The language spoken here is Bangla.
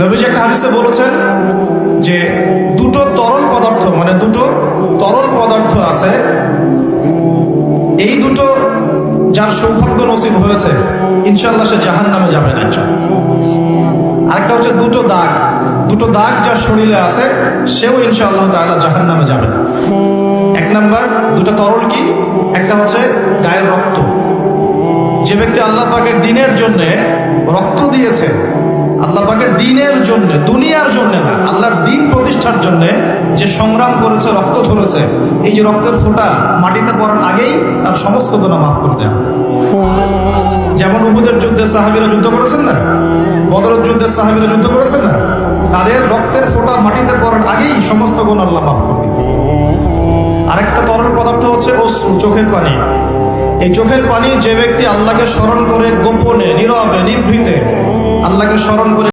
নবীজি একটা হাদিসে বলেছেন যে দুটো তরল পদার্থ আছে, এই দুটো যার সৌভাগ্য নসিব হয়েছে ইনশাআল্লাহ সে জাহান্নামে যাবে না। আরেকটা হচ্ছে দুটো দাগ যার শরীরে আছে সেও ইনশাআল্লাহ তাআলা জাহান্নামে যাবে না। এক নাম্বার দুটো তরল কি? একটা হচ্ছে গায়ের রক্ত। যে ব্যক্তি আল্লাহ পাকের দ্বীনের জন্য রক্ত দিয়েছে, আল্লাহ পাকের দ্বীনের জন্য, দুনিয়ার জন্য না, আল্লাহর দ্বীন প্রতিষ্ঠার জন্য যে সংগ্রাম করেছে, রক্ত ঝরেছে, এই যে রক্তের ফোঁটা মাটিতে পড়ার আগেই তার সমস্ত গুনাহ মাফ করে দেয়া। যেমন উহুদের যুদ্ধে সাহাবীরা যুদ্ধ করেছেন না, বদরের যুদ্ধে সাহাবীরা যুদ্ধ করেছেন না, তাদের রক্তের ফোঁটা মাটিতে পড়ার আগেই সমস্ত গুনাহ আল্লাহ মাফ করে দিয়েছে। আরেকটা তরল পদার্থ হচ্ছে অশ্রু, চোখের পানি। এই চোখের পানি যে ব্যক্তি আল্লাহকে স্মরণ করে গোপনে, নীরবে, নিভৃতে আল্লাহকে স্মরণ করে